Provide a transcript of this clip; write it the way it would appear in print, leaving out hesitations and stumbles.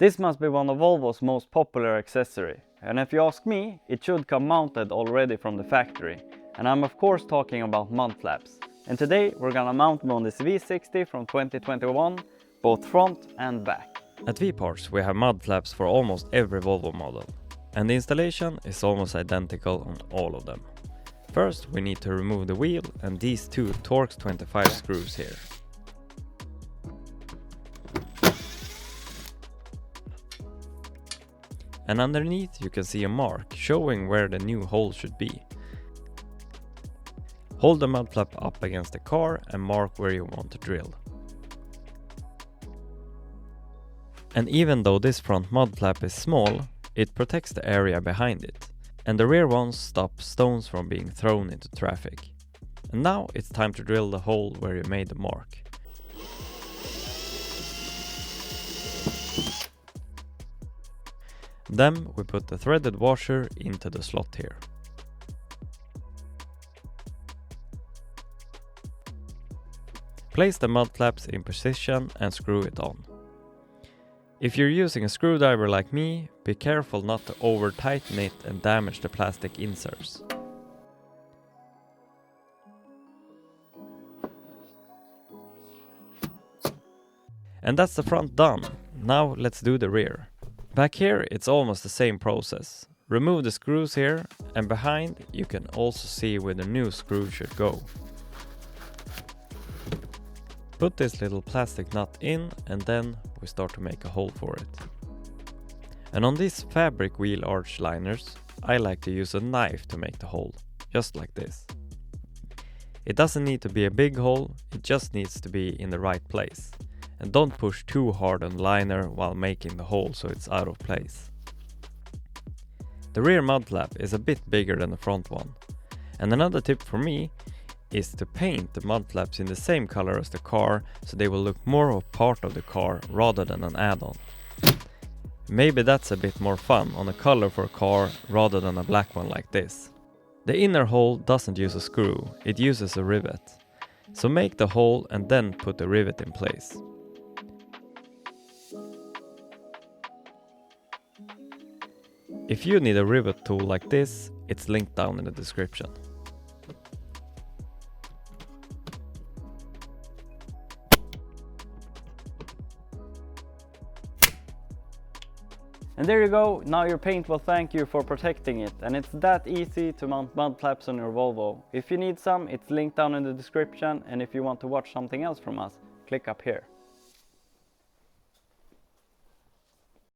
This must be one of Volvo's most popular accessory, and if you ask me, it should come mounted already from the factory. And I'm of course talking about mud flaps. And today we're gonna mount them on this V60 from 2021, both front and back. At Vparts we have mud flaps for almost every Volvo model, and the installation is almost identical on all of them. First we need to remove the wheel and these two Torx 25 screws here. And underneath you can see a mark showing where the new hole should be. Hold the mud flap up against the car and mark where you want to drill. And even though this front mud flap is small, it protects the area behind it, and the rear ones stop stones from being thrown into traffic. And now it's time to drill the hole where you made the mark. Then we put the threaded washer into the slot here. Place the mud flaps in position and screw it on. If you're using a screwdriver like me, be careful not to over tighten it and damage the plastic inserts. And that's the front done. Now let's do the rear. Back here it's almost the same process. Remove the screws here, and behind you can also see where the new screw should go. Put this little plastic nut in and then we start to make a hole for it. And on these fabric wheel arch liners, I like to use a knife to make the hole, just like this. It doesn't need to be a big hole, it just needs to be in the right place. And don't push too hard on the liner while making the hole so it's out of place. The rear mud flap is a bit bigger than the front one. And another tip for me is to paint the mud flaps in the same color as the car so they will look more of part of the car rather than an add-on. Maybe that's a bit more fun on a colorful car rather than a black one like this. The inner hole doesn't use a screw, it uses a rivet. So make the hole and then put the rivet in place. If you need a rivet tool like this, it's linked down in the description. And there you go, now your paint will thank you for protecting it, and it's that easy to mount mud flaps on your Volvo. If you need some, it's linked down in the description, and if you want to watch something else from us, click up here.